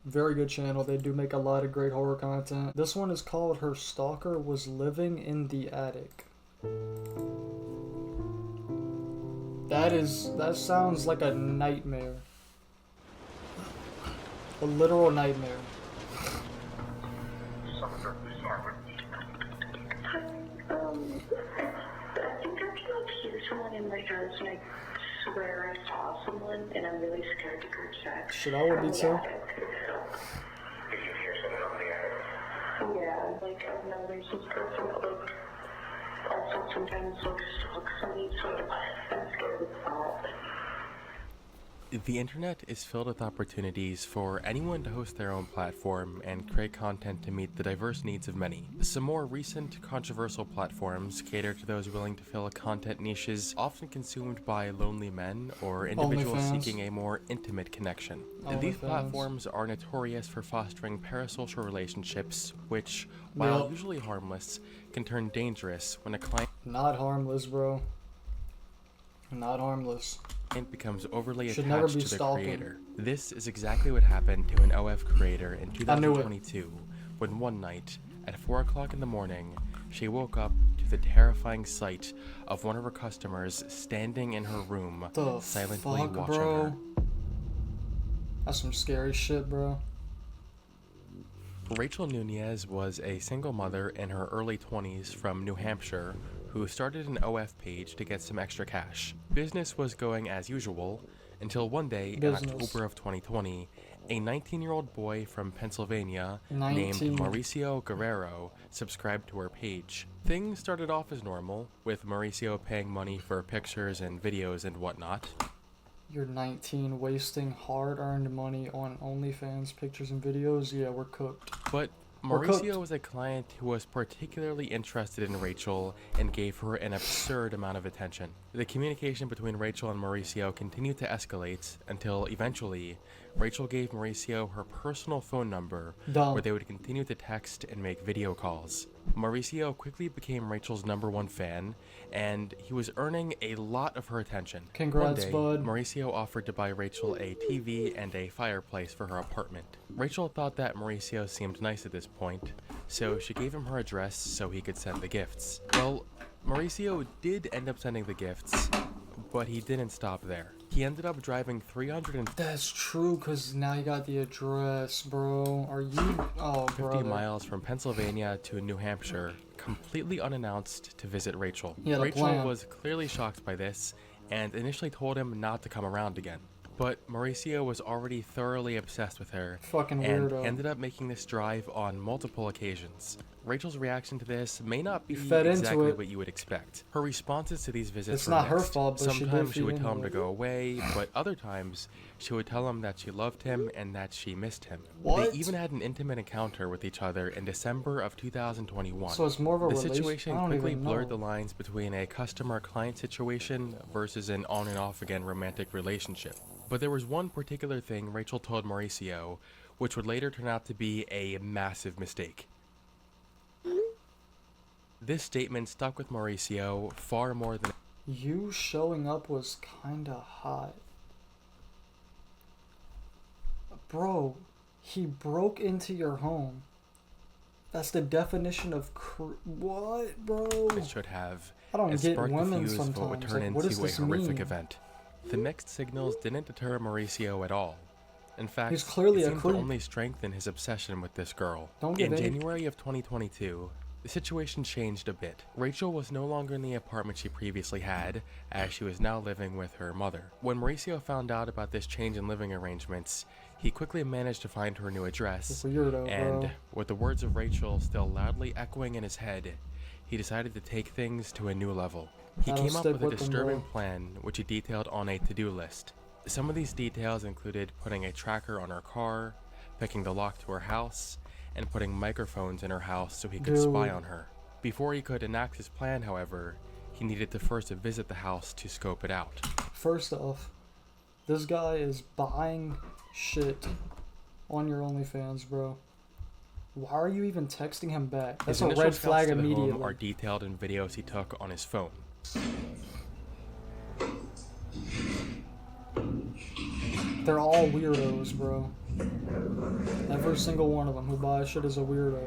Very good channel. They do make a lot of great horror content. This one is called Her Stalker Was Living in the Attic. That sounds like a nightmare. A literal nightmare. I think I can hear someone in my house and I swear I saw someone and I'm really scared to go check. Shit, I would be too. Did you hear someone on the attic? Yeah, like I don't know, there's this person that like also sometimes like stalks somebody, so I'm scared of that. The internet is filled with opportunities for anyone to host their own platform and create content to meet the diverse needs of many. Some more recent controversial platforms cater to those willing to fill content niches often consumed by lonely men or individuals seeking a more intimate connection. These platforms are notorious for fostering parasocial relationships, which, while usually harmless, can turn dangerous when a client Not harmless, bro. Not harmless. becomes overly Should never attached be to the stalking. creator. This is exactly what happened to an OF creator in 2022 when one night, at 4 o'clock in the morning, she woke up to the terrifying sight of one of her customers standing in her room, The silently fuck, watching bro? her. That's some scary shit, bro. Rachel Nunez was a single mother in her early 20s from New Hampshire who started an OF page to get some extra cash. Business was going as usual until one day in October of 2020, a 19-year-old boy from Pennsylvania named Mauricio Guerrero subscribed to her page. Things started off as normal, with Mauricio paying money for pictures and videos and whatnot. You're 19, wasting hard-earned money on OnlyFans pictures and videos? Yeah, we're cooked. But Mauricio was a client who was particularly interested in Rachel and gave her an absurd amount of attention. The communication between Rachel and Mauricio continued to escalate until eventually Rachel gave Mauricio her personal phone number where they would continue to text and make video calls. Mauricio quickly became Rachel's #1 fan, and he was earning a lot of her attention. Congrats, One day, bud. Mauricio offered to buy Rachel a TV and a fireplace for her apartment. Rachel thought that Mauricio seemed nice at this point, so she gave him her address so he could send the gifts. Well, Mauricio did end up sending the gifts, but he didn't stop there. He ended up driving 350 That's true, because now you got the address, bro. Are you... Oh, bro. miles from Pennsylvania to New Hampshire, completely unannounced, to visit Rachel. Yeah, the Rachel plan. was clearly shocked by this, and initially told him not to come around again. But Mauricio was already thoroughly obsessed with her, Fucking and weirdo. ended up making this drive on multiple occasions. Rachel's reaction to this may not be fed into exactly it. what you would expect. Her responses to these visits It's were not her mixed. fault, but she did Sometimes she feed would into tell him to it. go away, but other times she would tell him that she loved him and that she missed him. What? They even had an intimate encounter with each other in December of 2021. So it's more of a The situation I don't quickly even blurred know. the lines between a customer-client situation versus an on and off again romantic relationship. But there was one particular thing Rachel told Mauricio, which would later turn out to be a massive mistake. This statement stuck with Mauricio far more than You showing up was kinda hot. Bro, he broke into your home. That's the definition of what, bro? it should have, I don't and get sparked the women fuse for what would sometimes. turn Like, what into does a this horrific mean? event. The mixed signals didn't deter Mauricio at all. In fact, He's clearly it a seemed to creep. only strengthen his obsession with this girl. Don't give In any- January of 2022, the situation changed a bit. Rachel was no longer in the apartment she previously had, as she was now living with her mother. When Mauricio found out about this change in living arrangements, he quickly managed to find her new address, Weirdo, and bro. with the words of Rachel still loudly echoing in his head, he decided to take things to a new level. He That'll came up stick with a with him, disturbing bro. plan, which he detailed on a to-do list. Some of these details included putting a tracker on her car, picking the lock to her house, and putting microphones in her house so he could spy Dude. on her. Before he could enact his plan, however, he needed to first visit the house to scope it out. First off, this guy is buying shit on your OnlyFans, bro. Why are you even texting him back? That's His a initial red scouts flag to the home immediately. are detailed in videos he took on his phone. They're all weirdos, bro. every single one of them who buys shit is a weirdo.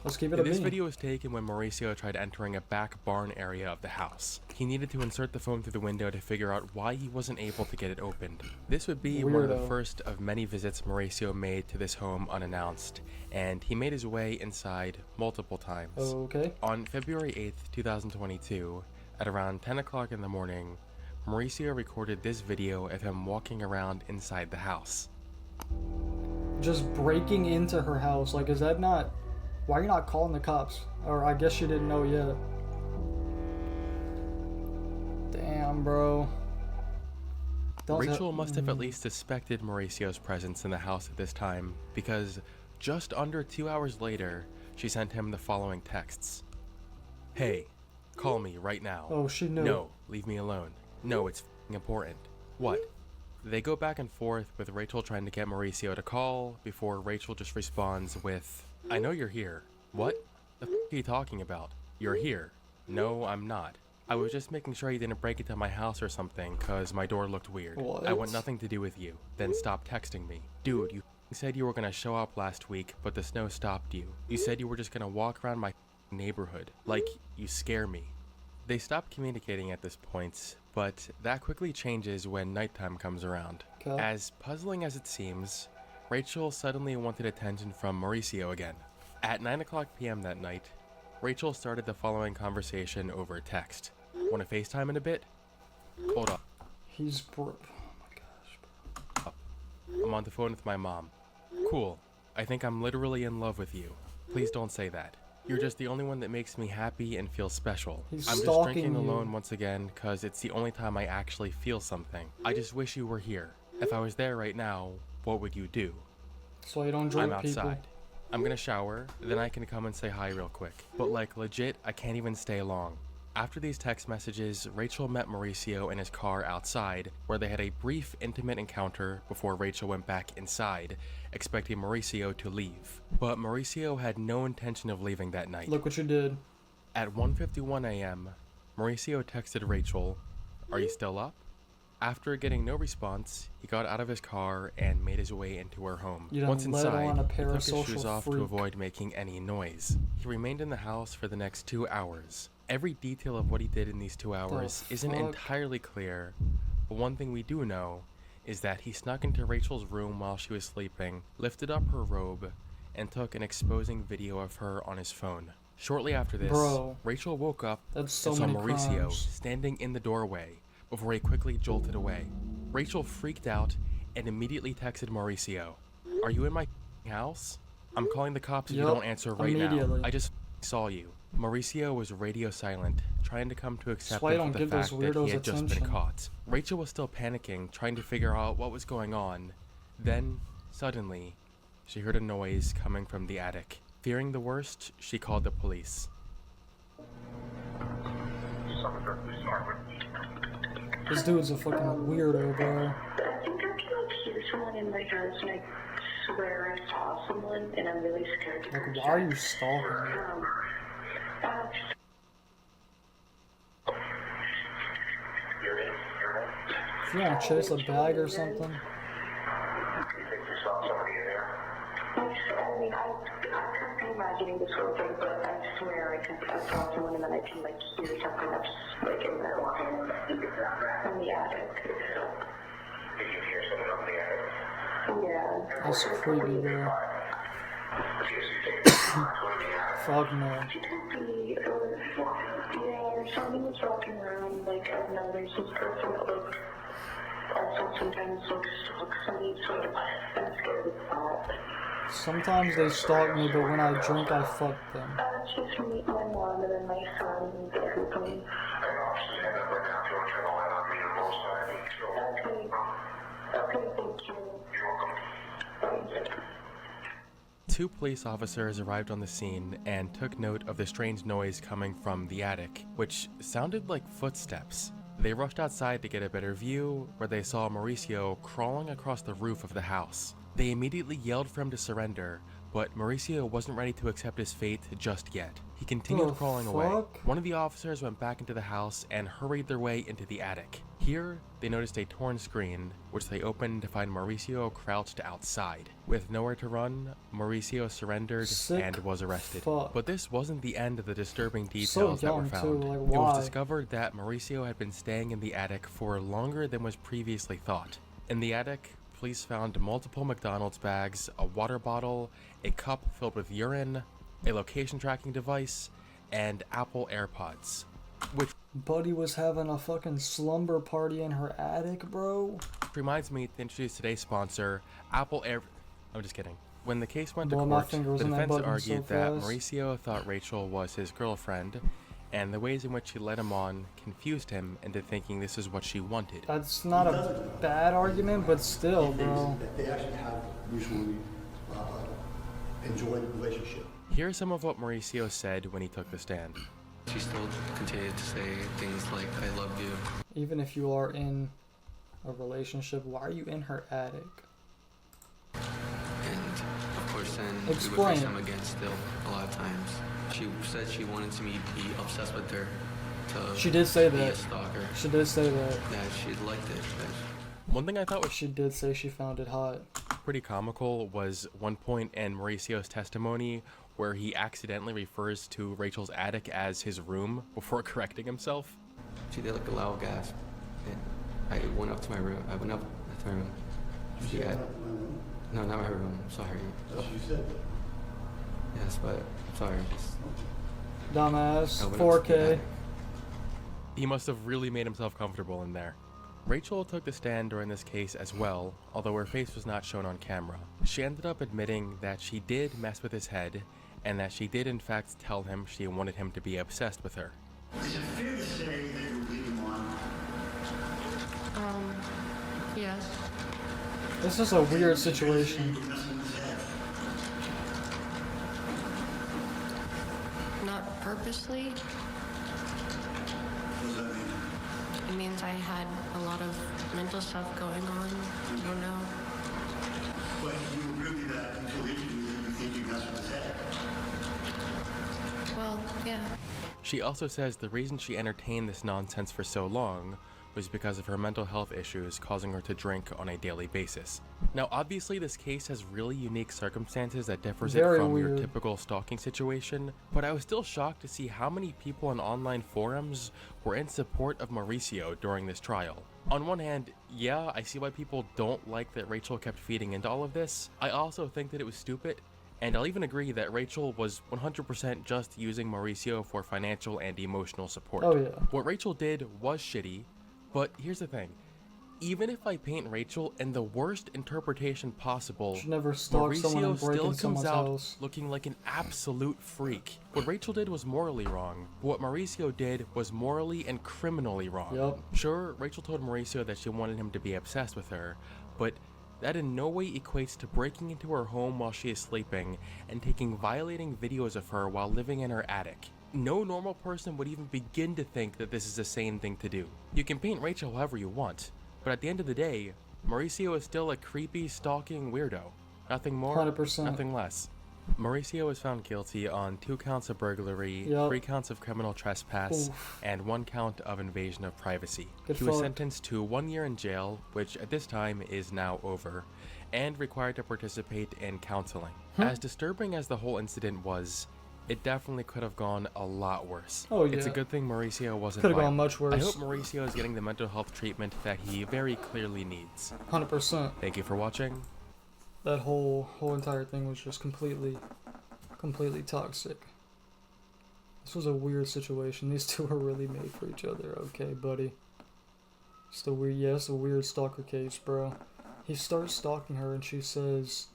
Let's keep it a This bean. video was taken when Mauricio tried entering a back barn area of the house. He needed to insert the phone through the window to figure out why he wasn't able to get it opened. This would be one of the Weirdo. first of many visits Mauricio made to this home unannounced, and he made his way inside multiple times. Okay. On February 8th, 2022, at around 10 o'clock in the morning, Mauricio recorded this video of him walking around inside the house. Just breaking into her house. Like, is that not... Why are you not calling the cops? Or I guess you didn't know yet. Damn, bro. Rachel must have at least suspected Mauricio's presence in the house at this time, because just under 2 hours later, she sent him the following texts. Hey, call me right now. Oh, she knew. No, leave me alone. No, it's f***ing important. What? They go back and forth with Rachel trying to get Mauricio to call, before Rachel just responds with, I know you're here. What? The f*** are you talking about? You're here. No, I'm not. I was just making sure you didn't break into my house or something, cause my door looked weird. What? I want nothing to do with you. Then stop texting me. Dude, you said you were gonna show up last week, but the snow stopped you. You said you were just gonna walk around my neighborhood. Like, you scare me. They stop communicating at this point, but that quickly changes when nighttime comes around. Okay. As puzzling as it seems, Rachel suddenly wanted attention from Mauricio again. At 9 o'clock p.m. that night, Rachel started the following conversation over text. Want to FaceTime in a bit? Hold up. He's broke. Oh my gosh, bro. I'm on the phone with my mom. Cool. I think I'm literally in love with you. Please don't say that. You're just the only one that makes me happy and feel special. He's I'm just stalking drinking you. alone once again because it's the only time I actually feel something. I just wish you were here. If I was there right now, what would you do? So you don't drink I'm people. outside. I'm gonna shower, then I can come and say hi real quick. But like legit, I can't even stay long. After these text messages, Rachel met Mauricio in his car outside, where they had a brief, intimate encounter before Rachel went back inside, expecting Mauricio to leave. But Mauricio had no intention of leaving that night. Look what you did. At 1:51 a.m., Mauricio texted Rachel, "Are you still up?" After getting no response, he got out of his car and made his way into her home. You done Once led inside, on a he took his parasocial shoes off freak. to avoid making any noise. He remained in the house for the next 2 hours. Every detail of what he did in these 2 hours isn't fuck? entirely clear, but one thing we do know is that he snuck into Rachel's room while she was sleeping, lifted up her robe, and took an exposing video of her on his phone. Shortly after this, Bro, Rachel woke up that's so and saw many Mauricio crimes. standing in the doorway before he quickly jolted away. Rachel freaked out and immediately texted Mauricio, "Are you in my house? I'm calling the cops if you Yup, don't answer right now. immediately. I just saw you." Mauricio was radio silent, trying to come to That's why I acceptance don't of the give those fact that he weirdos had just been attention. caught. Rachel was still panicking, trying to figure out what was going on. Then, suddenly, she heard a noise coming from the attic. Fearing the worst, she called the police. This dude's a fucking weirdo, bro. I think I can like hear someone in my house and I swear I saw someone and I'm really scared to Like, go why are you stalking me? uh, If you want to chase a bag or something, I mean, I can't be imagining this whole thing, but I swear I saw someone and then I can like hear something that's like in the from the attic. Did you hear someone up in the attic? Yeah. that's creepy, bro. Fuck no. Yeah, someone was walking around like I don't know, there's this person that like also sometimes like stalks me, so I'm scared of that. Sometimes they stalk me, but when I drink, I fuck them. It's just me, my mom, and then my son, and everything. Okay. Okay, thank you. Two police officers arrived on the scene and took note of the strange noise coming from the attic, which sounded like footsteps. They rushed outside to get a better view, where they saw Mauricio crawling across the roof of the house. They immediately yelled for him to surrender, but Mauricio wasn't ready to accept his fate just yet. He continued crawling away. Fuck? One of the officers went back into the house and hurried their way into the attic. Here, they noticed a torn screen, which they opened to find Mauricio crouched outside. With nowhere to run, Mauricio surrendered and was arrested. Fuck. But this wasn't the end of the disturbing So details that were young, found. too, like, It why? was discovered that Mauricio had been staying in the attic for longer than was previously thought. In the attic, police found multiple McDonald's bags, a water bottle, a cup filled with urine, a location tracking device, and Apple AirPods. Which Buddy was having a fucking slumber party in her attic, bro. reminds me to introduce today's sponsor, Apple Air... I'm just kidding. When the case went to Boy, my court, the finger was in that defense button argued so that fast. Mauricio thought Rachel was his girlfriend, and the ways in which she led him on confused him into thinking this is what she wanted. That's not a bad argument, but still, bro. That they actually have mutually enjoyed the relationship. Here's some of what Mauricio said when he took the stand. She still continued to say things like, I love you. Even if you are in a relationship, why are you in her attic? And of course then we would Explain. FaceTime again still a lot of times. She said she wanted to be obsessed with her. To She did say be that. a stalker. She did say that. That she liked it. One thing I thought was She did say she found it hot. pretty comical was one point in Mauricio's testimony where he accidentally refers to Rachel's attic as his room before correcting himself. She did like a loud gasp. And I went up to my room. I went up to my room. She had, no, not my room. Sorry. She said that. Yes, but sorry. Just, Dumbass. I went up to the 4K. attic. He must have really made himself comfortable in there. Rachel took the stand during this case as well, although her face was not shown on camera. She ended up admitting that she did mess with his head, and that she did in fact tell him she wanted him to be obsessed with her. Is it fair to say that you lead him on? Yes. This is a weird situation. Not purposely. What does that mean? It means I had a lot of mental stuff going on. I don't know. But you agree with that until the interview that you think you messed with his head. Well, yeah. She also says the reason she entertained this nonsense for so long was because of her mental health issues causing her to drink on a daily basis. Now obviously this case has really unique circumstances that differs it Very from your weird. typical stalking situation, but I was still shocked to see how many people in online forums were in support of Mauricio during this trial. On one hand, yeah, I see why people don't like that Rachel kept feeding into all of this. I also think that it was stupid, and I'll even agree that Rachel was 100% just using Mauricio for financial and emotional support. Oh, yeah. What Rachel did was shitty, but here's the thing. Even if I paint Rachel in the worst interpretation possible, Should never stalk someone Mauricio and break still into comes someone's out house. looking like an absolute freak. What Rachel did was morally wrong, but what Mauricio did was morally and criminally wrong. Yup. Sure, Rachel told Mauricio that she wanted him to be obsessed with her, but that in no way equates to breaking into her home while she is sleeping and taking violating videos of her while living in her attic. No normal person would even begin to think that this is a sane thing to do. You can paint Rachel however you want, but at the end of the day, Mauricio is still a creepy, stalking weirdo. Nothing more, 100%. nothing less. Mauricio was found guilty on 2 counts of burglary, Yup. 3 counts of criminal trespass, Oof. and 1 count of invasion of privacy. Good He was fuck. sentenced to 1 year in jail, which at this time is now over, and required to participate in counseling. As disturbing as the whole incident was, it definitely could have gone a lot worse. Oh, It's a yeah. good thing Mauricio wasn't Could have gone violent. much worse. I hope Mauricio is getting the mental health treatment that he very clearly needs. 100%. Thank you for watching. That whole entire thing was just completely toxic. This was a weird situation. These two are really made for each other. Okay, buddy. It's a weird stalker case, bro. He starts stalking her and she says,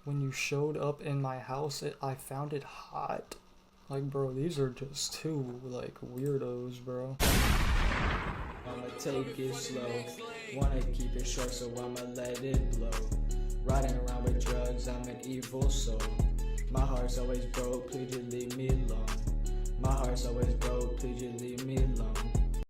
when you showed up in my house, I found it hot. Like, bro, these are just two, like, weirdos, bro. I'ma take it slow, wanna keep it short so I'ma let it blow. Riding around with drugs, I'm an evil soul. My heart's always broke, please just leave me alone. My heart's always broke, please just leave me alone.